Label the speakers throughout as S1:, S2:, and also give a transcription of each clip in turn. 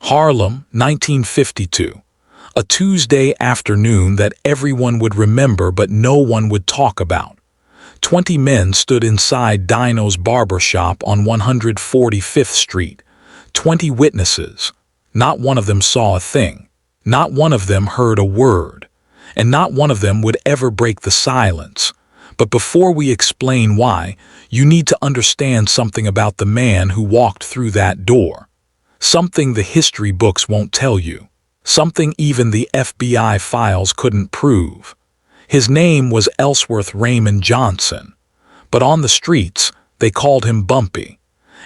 S1: Harlem, 1952. A Tuesday afternoon that everyone would remember but no one would talk about. 20 men stood inside Dino's Barbershop on 145th Street. 20 witnesses. Not one of them saw a thing. Not one of them heard a word. And not one of them would ever break the silence. But before we explain why, you need to understand something about the man who walked through that door. Something the history books won't tell you. Something even the FBI files couldn't prove. His name was Ellsworth Raymond Johnson. But on the streets, they called him Bumpy.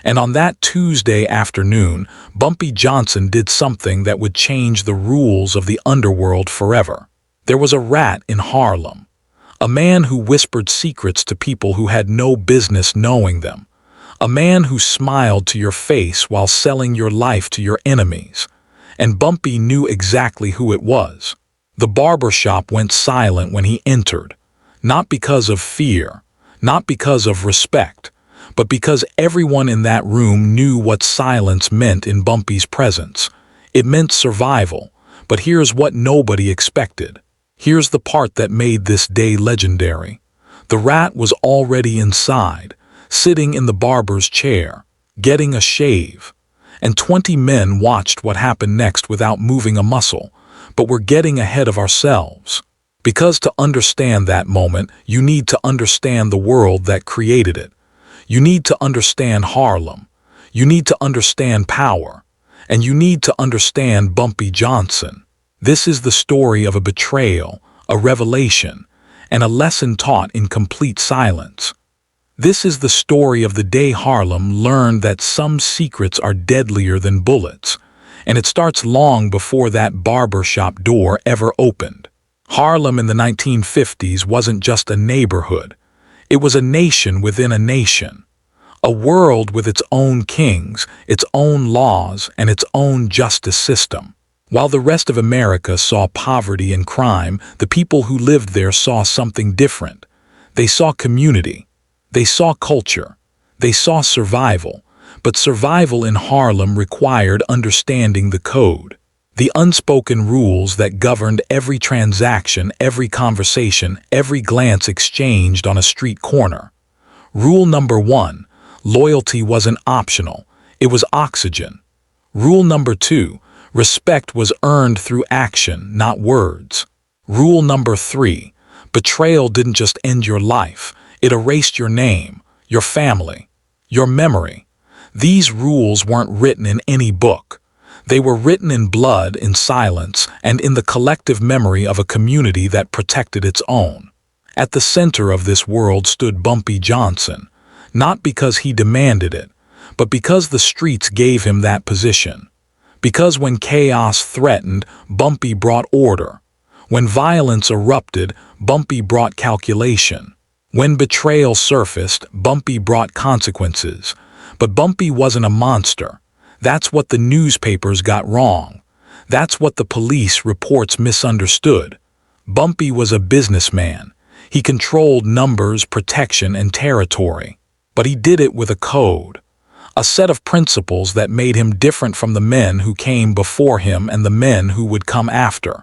S1: And on that Tuesday afternoon, Bumpy Johnson did something that would change the rules of the underworld forever. There was a rat in Harlem. A man who whispered secrets to people who had no business knowing them. A man who smiled to your face while selling your life to your enemies. And Bumpy knew exactly who it was. The barbershop went silent when he entered. Not because of fear, not because of respect, but because everyone in that room knew what silence meant in Bumpy's presence. It meant survival, but here's what nobody expected. Here's the part that made this day legendary. The rat was already inside, sitting in the barber's chair, getting a shave. And 20 men watched what happened next without moving a muscle, but we're getting ahead of ourselves. Because to understand that moment, you need to understand the world that created it. You need to understand Harlem. You need to understand power. And you need to understand Bumpy Johnson. This is the story of a betrayal, a revelation, and a lesson taught in complete silence. This is the story of the day Harlem learned that some secrets are deadlier than bullets, and it starts long before that barbershop door ever opened. Harlem in the 1950s wasn't just a neighborhood. It was a nation within a nation. A world with its own kings, its own laws, and its own justice system. While the rest of America saw poverty and crime, the people who lived there saw something different. They saw community. They saw culture. They saw survival. But survival in Harlem required understanding the code. The unspoken rules that governed every transaction, every conversation, every glance exchanged on a street corner. Rule number 1, loyalty wasn't optional. It was oxygen. Rule number 2, respect was earned through action, not words. Rule number 3, betrayal didn't just end your life. It erased your name, your family, your memory. These rules weren't written in any book. They were written in blood, in silence, and in the collective memory of a community that protected its own. At the center of this world stood Bumpy Johnson, not because he demanded it, but because the streets gave him that position. Because when chaos threatened, Bumpy brought order. When violence erupted, Bumpy brought calculation. When betrayal surfaced, Bumpy brought consequences. But Bumpy wasn't a monster. That's what the newspapers got wrong. That's what the police reports misunderstood. Bumpy was a businessman. He controlled numbers, protection, and territory. But he did it with a code. A set of principles that made him different from the men who came before him and the men who would come after.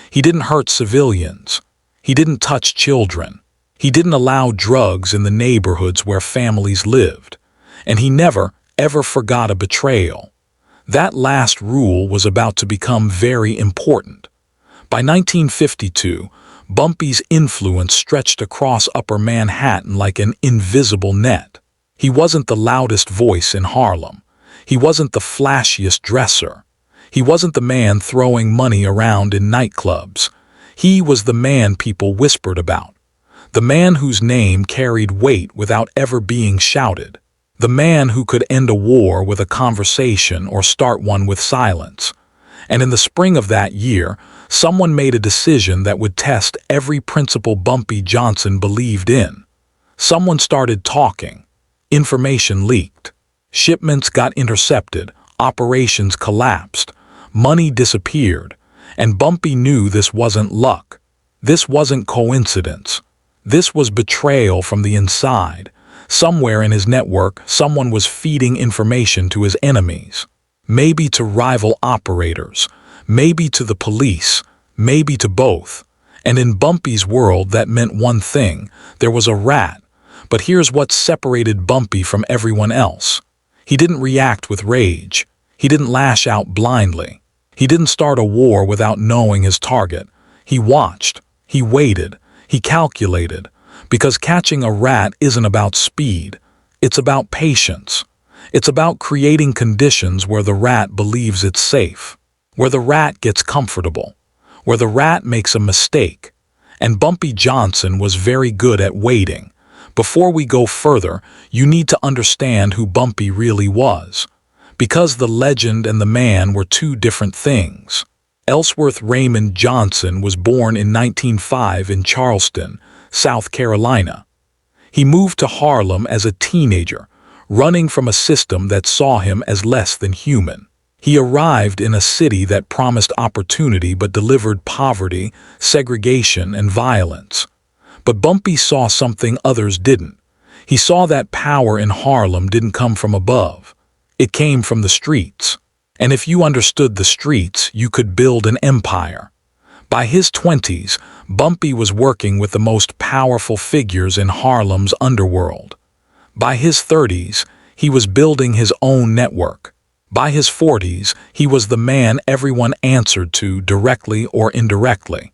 S1: He didn't hurt civilians. He didn't touch children. He didn't allow drugs in the neighborhoods where families lived. And he never, ever forgot a betrayal. That last rule was about to become very important. By 1952, Bumpy's influence stretched across Upper Manhattan like an invisible net. He wasn't the loudest voice in Harlem. He wasn't the flashiest dresser. He wasn't the man throwing money around in nightclubs. He was the man people whispered about. The man whose name carried weight without ever being shouted. The man who could end a war with a conversation or start one with silence. And in the spring of that year, someone made a decision that would test every principle Bumpy Johnson believed in. Someone started talking. Information leaked. Shipments got intercepted. Operations collapsed. Money disappeared. And Bumpy knew this wasn't luck. This wasn't coincidence. This was betrayal from the inside. Somewhere in his network, someone was feeding information to his enemies. maybe to rival operators, maybe to the police, maybe to both. And in Bumpy's world that meant one thing: there was a rat. But here's what separated Bumpy from everyone else. He didn't react with rage. He didn't lash out blindly. He didn't start a war without knowing his target. He watched. He waited. He calculated. Because catching a rat isn't about speed. It's about patience. It's about creating conditions where the rat believes it's safe, where the rat gets comfortable, where the rat makes a mistake. And Bumpy Johnson was very good at waiting. Before we go further, you need to understand who Bumpy really was, because the legend and the man were two different things. Ellsworth Raymond Johnson was born in 1905 in Charleston, South Carolina. He moved to Harlem as a teenager, running from a system that saw him as less than human. He arrived in a city that promised opportunity but delivered poverty, segregation, and violence. But Bumpy saw something others didn't. He saw that power in Harlem didn't come from above. It came from the streets. And if you understood the streets, you could build an empire. By his 20s, Bumpy was working with the most powerful figures in Harlem's underworld. By his 30s, he was building his own network. By his 40s, he was the man everyone answered to, directly or indirectly.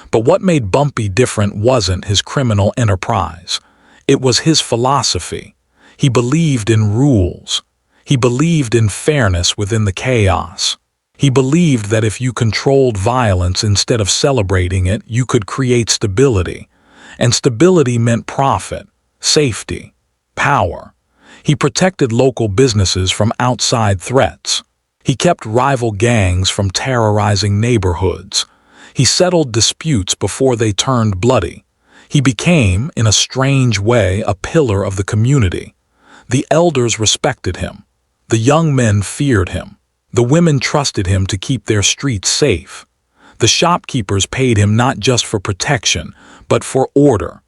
S1: But what made Bumpy different wasn't his criminal enterprise. It was his philosophy. He believed in rules. He believed in fairness within the chaos. He believed that if you controlled violence instead of celebrating it, you could create stability. And stability meant profit, safety, power. He protected local businesses from outside threats. He kept rival gangs from terrorizing neighborhoods. He settled disputes before they turned bloody. He became, in a strange way, a pillar of the community. The elders respected him. The young men feared him. The women trusted him to keep their streets safe. The shopkeepers paid him not just for protection, but for order.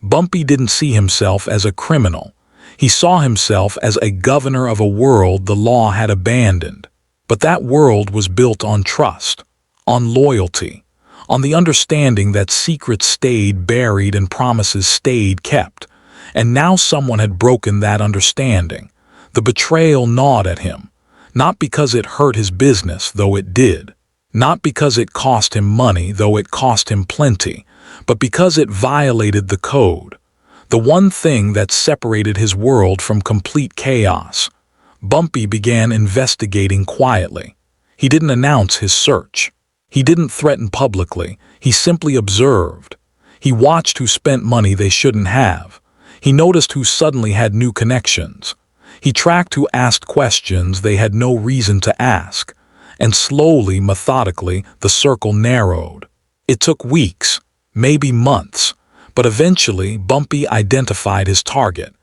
S1: Bumpy didn't see himself as a criminal. He saw himself as a governor of a world the law had abandoned. But that world was built on trust, on loyalty, on the understanding that secrets stayed buried and promises stayed kept. And now someone had broken that understanding. The betrayal gnawed at him, not because it hurt his business, though it did, not because it cost him money, though it cost him plenty, but because it violated the code, the one thing that separated his world from complete chaos. Bumpy began investigating quietly. He didn't announce his search. He didn't threaten publicly. He simply observed. He watched who spent money they shouldn't have. He noticed who suddenly had new connections. He tracked who asked questions they had no reason to ask. And slowly, methodically, the circle narrowed. It took weeks, maybe months, but eventually Bumpy identified his target,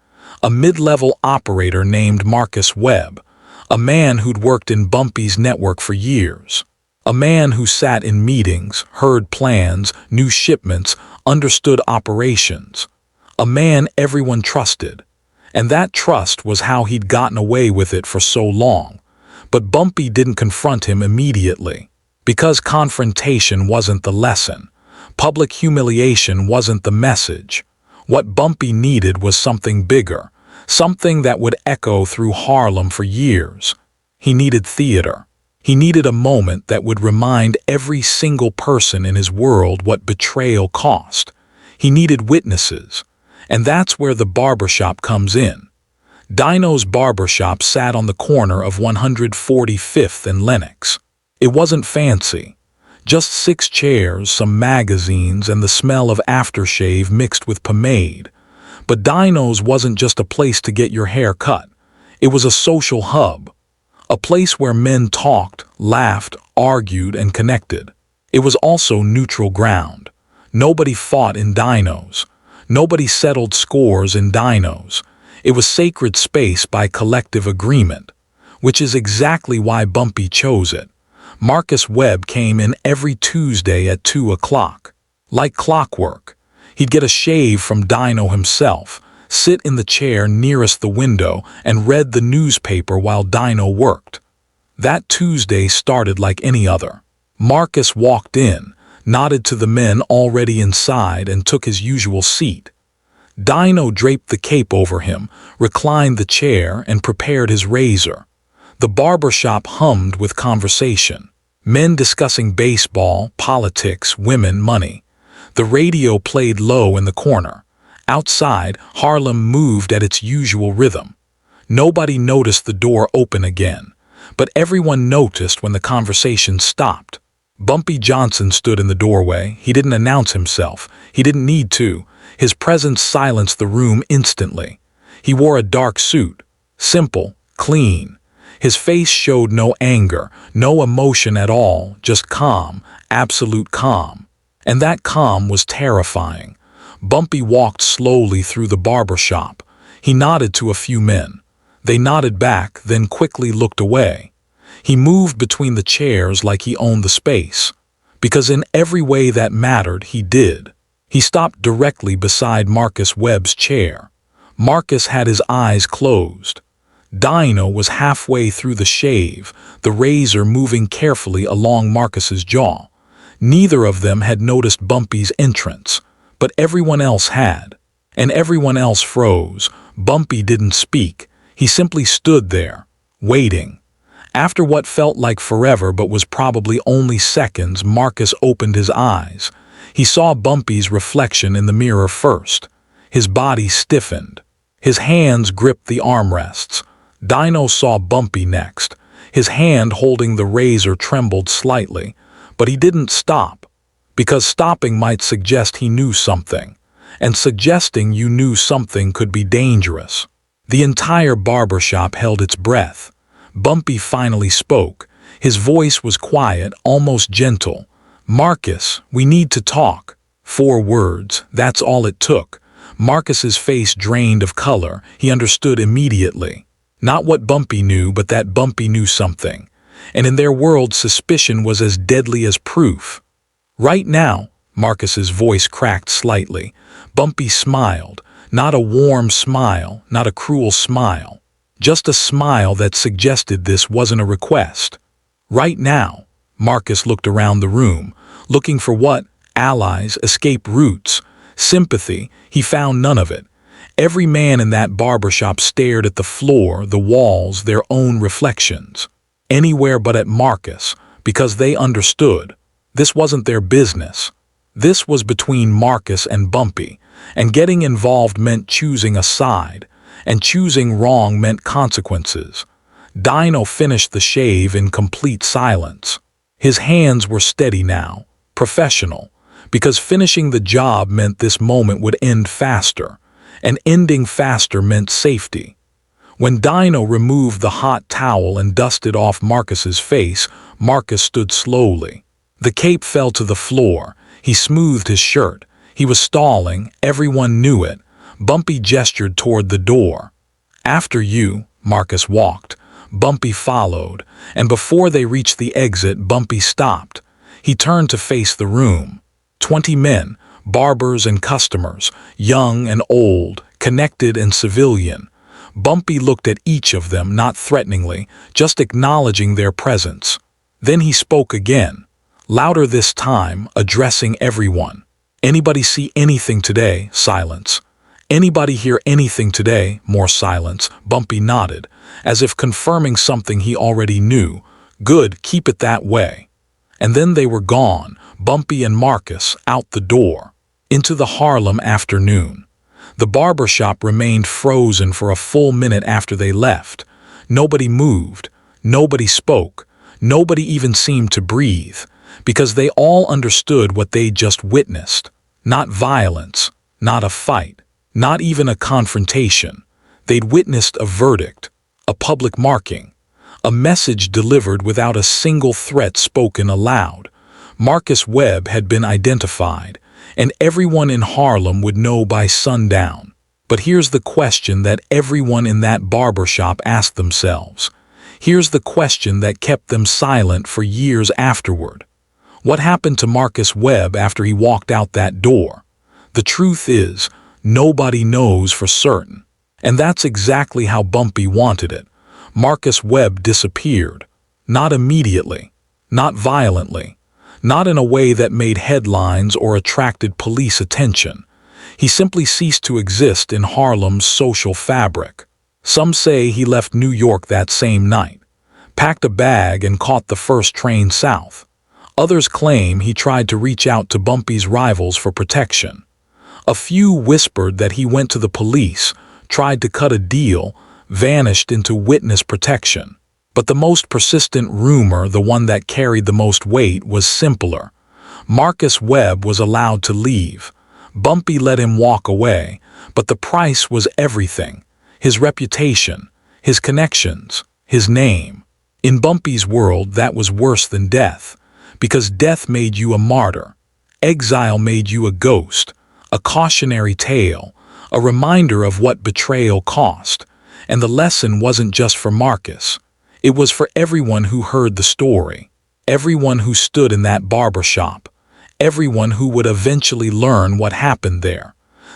S1: a mid-level operator named Marcus Webb, a man who'd worked in Bumpy's network for years. A man who sat in meetings, heard plans, knew shipments, understood operations. A man everyone trusted. And that trust was how he'd gotten away with it for so long. But Bumpy didn't confront him immediately. Because confrontation wasn't the lesson. Public humiliation wasn't the message. What Bumpy needed was something bigger. Something that would echo through Harlem for years. He needed theater. He needed a moment that would remind every single person in his world what betrayal cost. He needed witnesses. And that's where the Barbershop comes in. Dino's Barbershop sat on the corner of 145th and Lenox. It wasn't fancy. Just 6 chairs, some magazines, and the smell of aftershave mixed with pomade. But Dino's wasn't just a place to get your hair cut. It was a social hub. A place where men talked, laughed, argued, and connected. It was also neutral ground. Nobody fought in Dino's. Nobody settled scores in Dino's. It was sacred space by collective agreement, which is exactly why Bumpy chose it. Marcus Webb came in every Tuesday at 2 o'clock. Like clockwork. He'd get a shave from Dino himself, sit in the chair nearest the window, and read the newspaper while Dino worked. That Tuesday started like any other. Marcus walked in, nodded to the men already inside, and took his usual seat. Dino draped the cape over him, reclined the chair, and prepared his razor. The barbershop hummed with conversation. Men discussing baseball, politics, women, money. The radio played low in the corner. Outside, Harlem moved at its usual rhythm. Nobody noticed the door open again, but everyone noticed when the conversation stopped. Bumpy Johnson stood in the doorway. He didn't announce himself. He didn't need to. His presence silenced the room instantly. He wore a dark suit. Simple, clean. His face showed no anger, no emotion at all, just calm, absolute calm. And that calm was terrifying. Bumpy walked slowly through the barbershop. He nodded to a few men. They nodded back, then quickly looked away. He moved between the chairs like he owned the space. Because in every way that mattered, he did. He stopped directly beside Marcus Webb's chair. Marcus had his eyes closed. Dino was halfway through the shave, the razor moving carefully along Marcus's jaw. Neither of them had noticed Bumpy's entrance, but everyone else had. And everyone else froze. Bumpy didn't speak. He simply stood there, waiting. After what felt like forever but was probably only seconds, Marcus opened his eyes. He saw Bumpy's reflection in the mirror first. His body stiffened. His hands gripped the armrests. Dino saw Bumpy next. His hand holding the razor trembled slightly, but he didn't stop, because stopping might suggest he knew something, and suggesting you knew something could be dangerous. The entire barbershop held its breath. Bumpy finally spoke. His voice was quiet, almost gentle. "Marcus, we need to talk." 4 words, that's all it took. Marcus's face drained of color. He understood immediately. Not what Bumpy knew, but that Bumpy knew something. And in their world, suspicion was as deadly as proof. "Right now," Marcus's voice cracked slightly. Bumpy smiled. Not a warm smile, not a cruel smile. Just a smile that suggested this wasn't a request. "Right now." Marcus looked around the room, looking for what? Allies, escape routes, sympathy. He found none of it. Every man in that barbershop stared at the floor, the walls, their own reflections. Anywhere but at Marcus, because they understood. This wasn't their business. This was between Marcus and Bumpy, and getting involved meant choosing a side, and choosing wrong meant consequences. Dino finished the shave in complete silence. His hands were steady now, professional, because finishing the job meant this moment would end faster, and ending faster meant safety. When Dino removed the hot towel and dusted off Marcus's face, Marcus stood slowly. The cape fell to the floor. He smoothed his shirt. He was stalling. Everyone knew it. Bumpy gestured toward the door. "After you," Marcus walked. Bumpy followed, and before they reached the exit, Bumpy stopped. He turned to face the room. 20 men, barbers and customers, young and old, connected and civilian. Bumpy looked at each of them, not threateningly, just acknowledging their presence. Then he spoke again, louder this time, addressing everyone. "Anybody see anything today?" Silence. "Anybody hear anything today?" More silence. Bumpy nodded, as if confirming something he already knew. "Good, keep it that way." And then they were gone, Bumpy and Marcus, out the door, into the Harlem afternoon. The barbershop remained frozen for a full minute after they left. Nobody moved, nobody spoke, nobody even seemed to breathe, because they all understood what they just witnessed. Not violence, not a fight, not even a confrontation. They'd witnessed a verdict, a public marking, a message delivered without a single threat spoken aloud. Marcus Webb had been identified, and everyone in Harlem would know by sundown. But here's the question that everyone in that barbershop asked themselves. Here's the question that kept them silent for years afterward. What happened to Marcus Webb after he walked out that door? The truth is, nobody knows for certain. And that's exactly how Bumpy wanted it. Marcus Webb disappeared. Not immediately, not violently, not in a way that made headlines or attracted police attention. He simply ceased to exist in Harlem's social fabric. Some say he left New York that same night, packed a bag and caught the first train south. Others claim he tried to reach out to Bumpy's rivals for protection. A few whispered that he went to the police, tried to cut a deal, vanished into witness protection. But the most persistent rumor, the one that carried the most weight, was simpler. Marcus Webb was allowed to leave. Bumpy let him walk away, but the price was everything. His reputation, his connections, his name. In Bumpy's world, that was worse than death, because death made you a martyr. Exile made you a ghost, a cautionary tale, a reminder of what betrayal cost. And the lesson wasn't just for Marcus. It was for everyone who heard the story, everyone who stood in that barbershop, everyone who would eventually learn what happened there.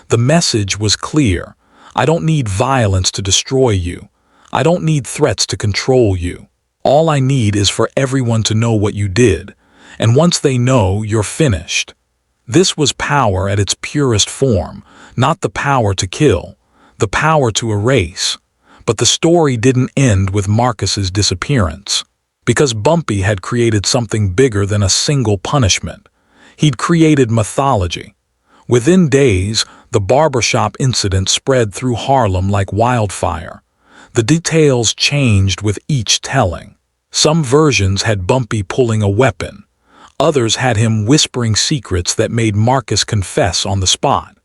S1: The message was clear. I don't need violence to destroy you. I don't need threats to control you. All I need is for everyone to know what you did, and once they know, you're finished. This was power at its purest form, not the power to kill, the power to erase. But the story didn't end with Marcus's disappearance, because Bumpy had created something bigger than a single punishment. He'd created mythology. Within days, the barbershop incident spread through Harlem like wildfire. The details changed with each telling. Some versions had Bumpy pulling a weapon. Others had him whispering secrets that made Marcus confess on the spot.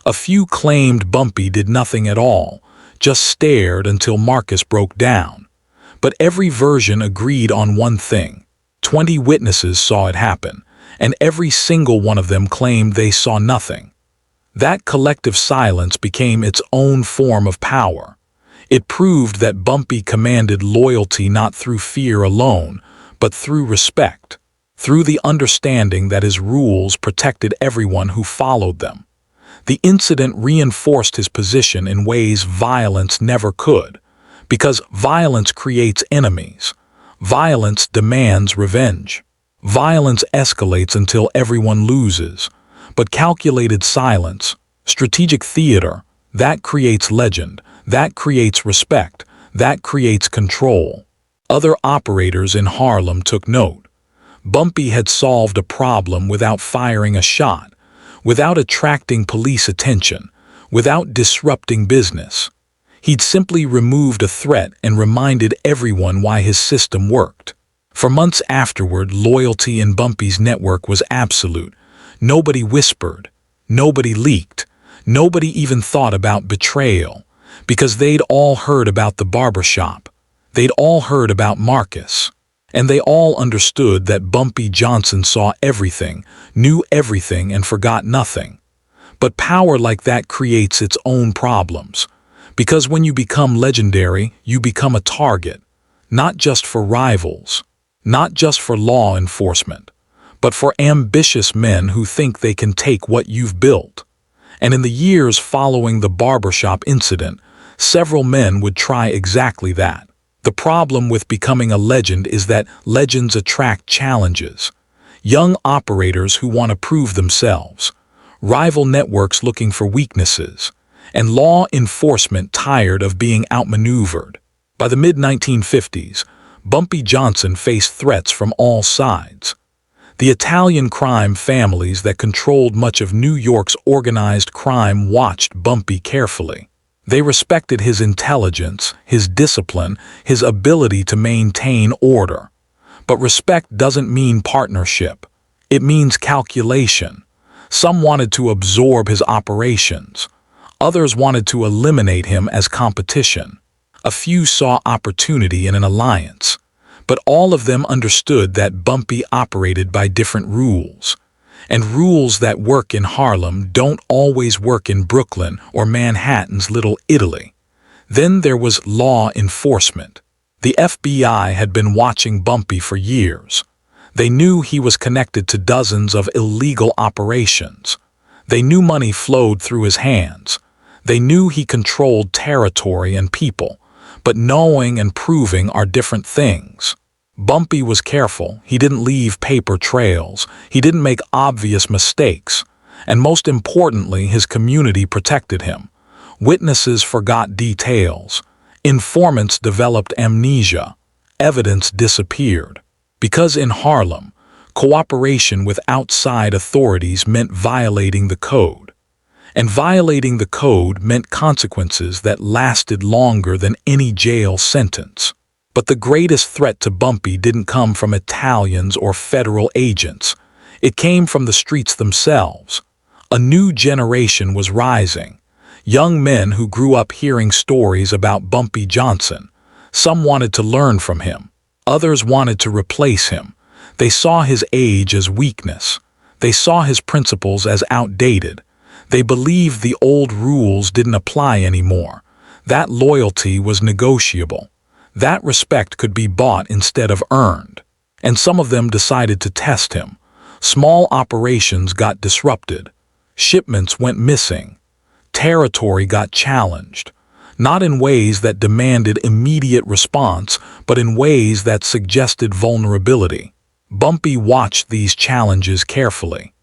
S1: A few claimed Bumpy did nothing at all, just stared until Marcus broke down. But every version agreed on one thing. 20 witnesses saw it happen, and every single one of them claimed they saw nothing. That collective silence became its own form of power. It proved that Bumpy commanded loyalty not through fear alone, but through respect, through the understanding that his rules protected everyone who followed them. The incident reinforced his position in ways violence never could, because violence creates enemies. Violence demands revenge. Violence escalates until everyone loses. But calculated silence, strategic theater, that creates legend, that creates respect, that creates control. Other operators in Harlem took note. Bumpy had solved a problem without firing a shot, without attracting police attention, without disrupting business. He'd simply removed a threat and reminded everyone why his system worked. For months afterward, loyalty in Bumpy's network was absolute. Nobody whispered, nobody leaked, nobody even thought about betrayal, because they'd all heard about the barbershop. They'd all heard about Marcus. And they all understood that Bumpy Johnson saw everything, knew everything, and forgot nothing. But power like that creates its own problems. Because when you become legendary, you become a target, not just for rivals, not just for law enforcement, but for ambitious men who think they can take what you've built. And in the years following the barbershop incident, several men would try exactly that. The problem with becoming a legend is that legends attract challenges. Young operators who want to prove themselves, rival networks looking for weaknesses, and law enforcement tired of being outmaneuvered. By the mid-1950s, Bumpy Johnson faced threats from all sides. The Italian crime families that controlled much of New York's organized crime watched Bumpy carefully. They respected his intelligence, his discipline, his ability to maintain order. But respect doesn't mean partnership. It means calculation. Some wanted to absorb his operations. Others wanted to eliminate him as competition. A few saw opportunity in an alliance. But all of them understood that Bumpy operated by different rules. And rules that work in Harlem don't always work in Brooklyn or Manhattan's Little Italy. Then there was law enforcement. The FBI had been watching Bumpy for years. They knew he was connected to dozens of illegal operations. They knew money flowed through his hands. They knew he controlled territory and people. But knowing and proving are different things. Bumpy was careful. He didn't leave paper trails. He didn't make obvious mistakes. And most importantly, his community protected him. Witnesses forgot details. Informants developed amnesia. Evidence disappeared. Because in Harlem, cooperation with outside authorities meant violating the code. And violating the code meant consequences that lasted longer than any jail sentence. But the greatest threat to Bumpy didn't come from Italians or federal agents. It came from the streets themselves. A new generation was rising. Young men who grew up hearing stories about Bumpy Johnson. Some wanted to learn from him. Others wanted to replace him. They saw his age as weakness. They saw his principles as outdated. They believed the old rules didn't apply anymore. That loyalty was negotiable. That respect could be bought instead of earned. And some of them decided to test him. Small operations got disrupted. Shipments went missing. Territory got challenged. Not in ways that demanded immediate response, but in ways that suggested vulnerability. Bumpy watched these challenges carefully.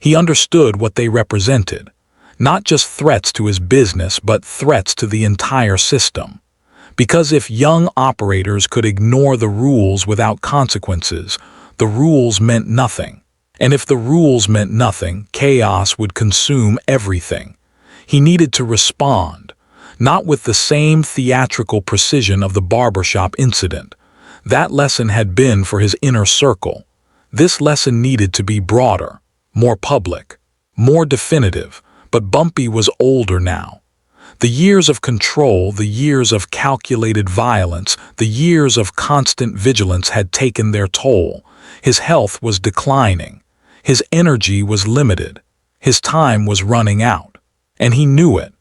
S1: He understood what they represented. Not just threats to his business, but threats to the entire system. Because if young operators could ignore the rules without consequences, the rules meant nothing. And if the rules meant nothing, chaos would consume everything. He needed to respond, not with the same theatrical precision of the barbershop incident. That lesson had been for his inner circle. This lesson needed to be broader, more public, more definitive, but Bumpy was older now. The years of control, the years of calculated violence, the years of constant vigilance had taken their toll. His health was declining. His energy was limited. His time was running out. And he knew it.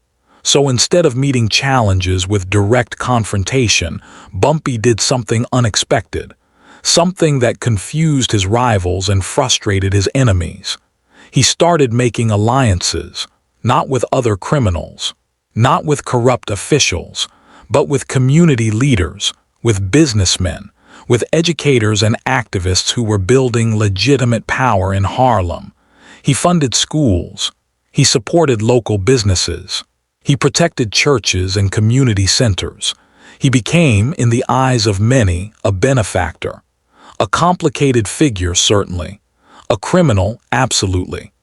S1: So instead of meeting challenges with direct confrontation, Bumpy did something unexpected. Something that confused his rivals and frustrated his enemies. He started making alliances, not with other criminals. Not with corrupt officials, but with community leaders, with businessmen, with educators and activists who were building legitimate power in Harlem. He funded schools. He supported local businesses. He protected churches and community centers. He became, in the eyes of many, a benefactor. A complicated figure, certainly. A criminal, absolutely.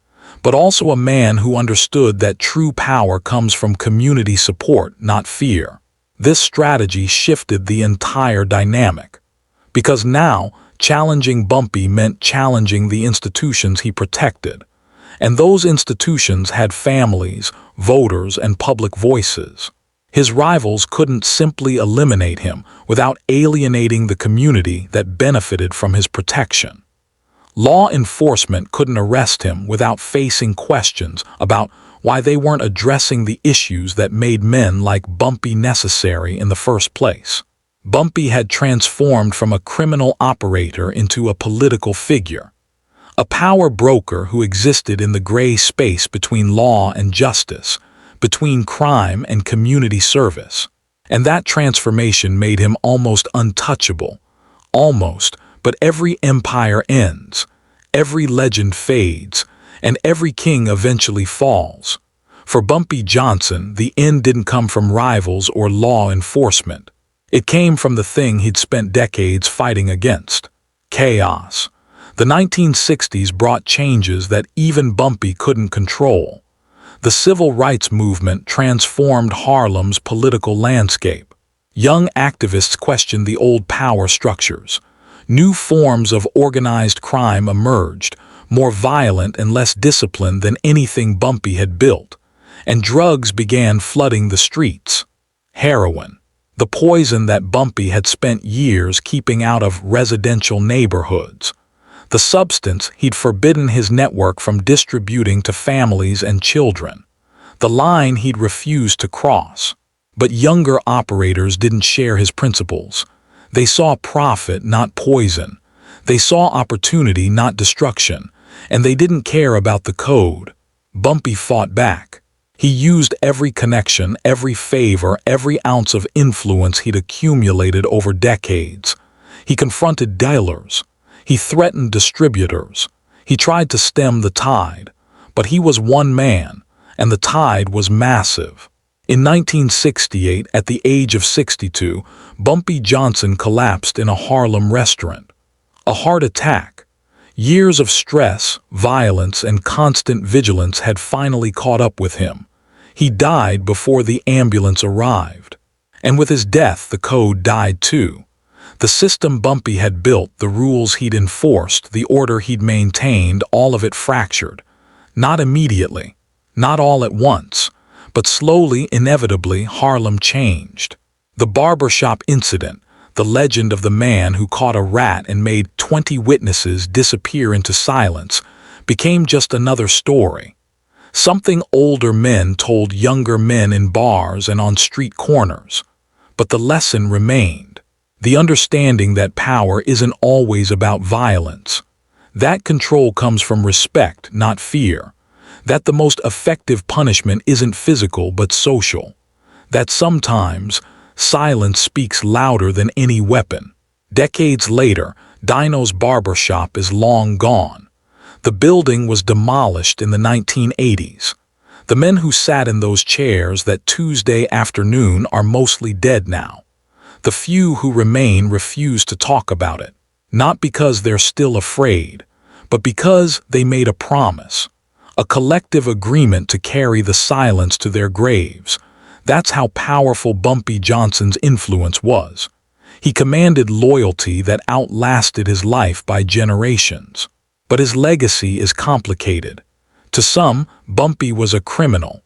S1: But also a man who understood that true power comes from community support, not fear. This strategy shifted the entire dynamic. Because now, challenging Bumpy meant challenging the institutions he protected. And those institutions had families, voters, and public voices. His rivals couldn't simply eliminate him without alienating the community that benefited from his protection. Law enforcement couldn't arrest him without facing questions about why they weren't addressing the issues that made men like Bumpy necessary in the first place. Bumpy had transformed from a criminal operator into a political figure, a power broker who existed in the gray space between law and justice, between crime and community service. And that transformation made him almost untouchable. Almost. But every empire ends, every legend fades, and every king eventually falls. For Bumpy Johnson, the end didn't come from rivals or law enforcement. It came from the thing he'd spent decades fighting against: chaos. The 1960s brought changes that even Bumpy couldn't control. The civil rights movement transformed Harlem's political landscape. Young activists questioned the old power structures. New forms of organized crime emerged, more violent and less disciplined than anything Bumpy had built. And drugs began flooding the streets. Heroin, the poison that Bumpy had spent years keeping out of residential neighborhoods. The substance he'd forbidden his network from distributing to families and children. The line he'd refused to cross. But younger operators didn't share his principles. They saw profit, not poison. They saw opportunity, not destruction. And they didn't care about the code. Bumpy fought back. He used every connection, every favor, every ounce of influence he'd accumulated over decades. He confronted dealers. He threatened distributors. He tried to stem the tide, but he was one man, and the tide was massive. In 1968, at the age of 62, Bumpy Johnson collapsed in a Harlem restaurant. A heart attack. Years of stress, violence, and constant vigilance had finally caught up with him. He died before the ambulance arrived. And with his death, the code died too. The system Bumpy had built, the rules he'd enforced, the order he'd maintained, all of it fractured. Not immediately, not all at once, but slowly, inevitably, Harlem changed. The Barbershop incident, the legend of the man who caught a rat and made 20 witnesses disappear into silence, became just another story. Something older men told younger men in bars and on street corners. But the lesson remained. The understanding that power isn't always about violence. That control comes from respect, not fear. That the most effective punishment isn't physical but social. That sometimes silence speaks louder than any weapon. Decades later, Dino's Barbershop is long gone. The building was demolished in the 1980s. The men who sat in those chairs that Tuesday afternoon are mostly dead now. The few who remain refuse to talk about it, not because they're still afraid, but because they made a promise, a collective agreement to carry the silence to their graves. That's how powerful Bumpy Johnson's influence was. He commanded loyalty that outlasted his life by generations. But his legacy is complicated. To some, Bumpy was a criminal,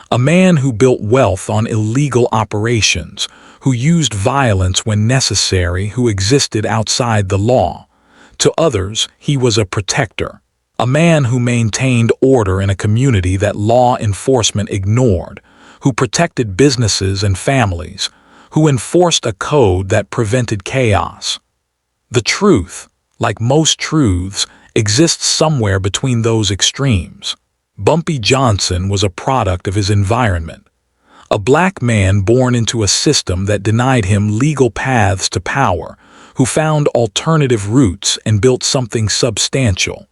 S1: a man who built wealth on illegal operations, who used violence when necessary, who existed outside the law. To others, he was a protector, a man who maintained order in a community that law enforcement ignored, who protected businesses and families, who enforced a code that prevented chaos. The truth, like most truths, exists somewhere between those extremes. Bumpy Johnson was a product of his environment. A black man born into a system that denied him legal paths to power, who found alternative routes and built something substantial.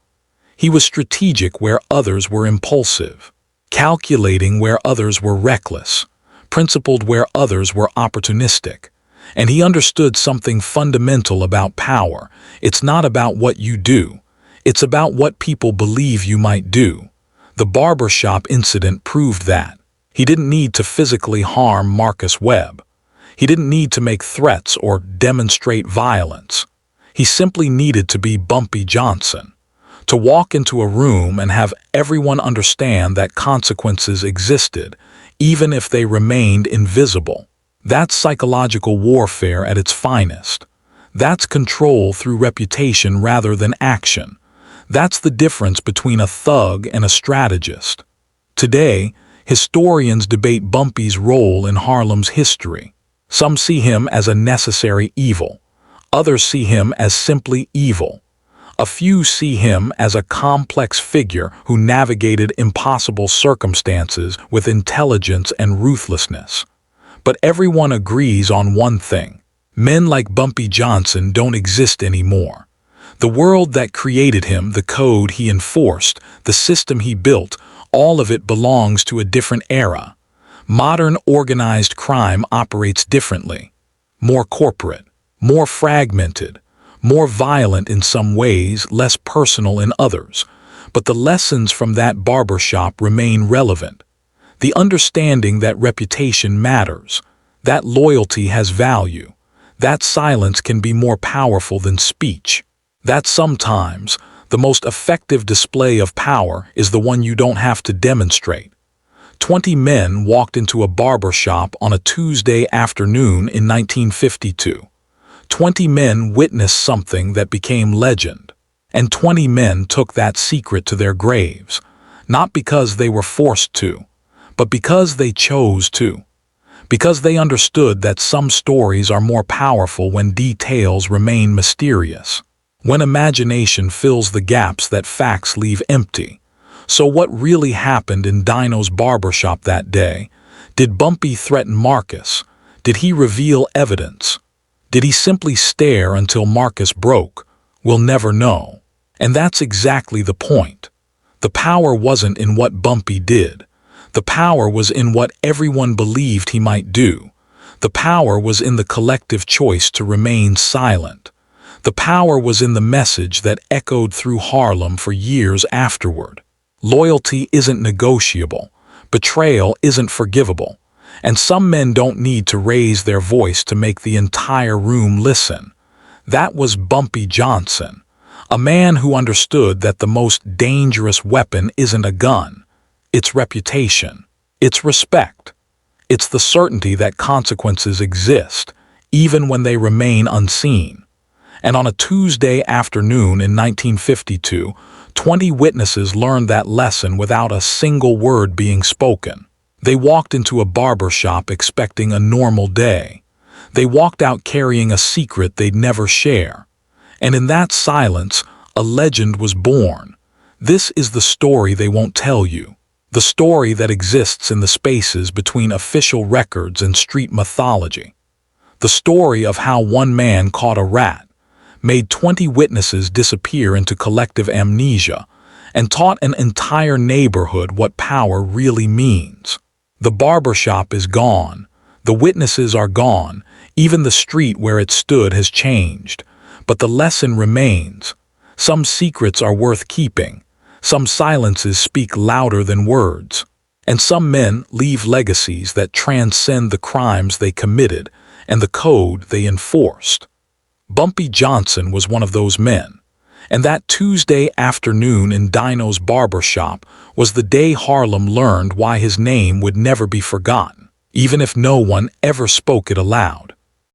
S1: He was strategic where others were impulsive, calculating where others were reckless, principled where others were opportunistic. And he understood something fundamental about power. It's not about what you do. It's about what people believe you might do. The Barbershop incident proved that. He didn't need to physically harm Marcus Webb. He didn't need to make threats or demonstrate violence. He simply needed to be Bumpy Johnson, to walk into a room and have everyone understand that consequences existed, even if they remained invisible. That's psychological warfare at its finest. That's control through reputation rather than action. That's the difference between a thug and a strategist. Today, historians debate Bumpy's role in Harlem's history. Some see him as a necessary evil. Others see him as simply evil. A few see him as a complex figure who navigated impossible circumstances with intelligence and ruthlessness. But everyone agrees on one thing. Men like Bumpy Johnson don't exist anymore. The world that created him, the code he enforced, the system he built, all of it belongs to a different era. Modern organized crime operates differently. More corporate, more fragmented, more violent in some ways, less personal in others. But the lessons from that barbershop remain relevant. The understanding that reputation matters, that loyalty has value, that silence can be more powerful than speech. That sometimes the most effective display of power is the one you don't have to demonstrate. 20 men walked into a barbershop on a Tuesday afternoon in 1952. 20 men witnessed something that became legend. And 20 men took that secret to their graves, not because they were forced to, but because they chose to. Because they understood that some stories are more powerful when details remain mysterious. When imagination fills the gaps that facts leave empty. So what really happened in Dino's barbershop that day? Did Bumpy threaten Marcus? Did he reveal evidence? Did he simply stare until Marcus broke? We'll never know. And that's exactly the point. The power wasn't in what Bumpy did. The power was in what everyone believed he might do. The power was in the collective choice to remain silent. The power was in the message that echoed through Harlem for years afterward. Loyalty isn't negotiable. Betrayal isn't forgivable. And some men don't need to raise their voice to make the entire room listen. That was Bumpy Johnson, a man who understood that the most dangerous weapon isn't a gun. It's reputation. It's respect. It's the certainty that consequences exist, even when they remain unseen. And on a Tuesday afternoon in 1952, 20 witnesses learned that lesson without a single word being spoken. They walked into a barbershop expecting a normal day. They walked out carrying a secret they'd never share. And in that silence, a legend was born. This is the story they won't tell you. The story that exists in the spaces between official records and street mythology. The story of how one man caught a rat, made 20 witnesses disappear into collective amnesia, and taught an entire neighborhood what power really means. The barbershop is gone. The witnesses are gone. Even the street where it stood has changed. But the lesson remains. Some secrets are worth keeping. Some silences speak louder than words. And some men leave legacies that transcend the crimes they committed and the code they enforced. Bumpy Johnson was one of those men. And that Tuesday afternoon in Dino's barbershop was the day Harlem learned why his name would never be forgotten, even if no one ever spoke it aloud.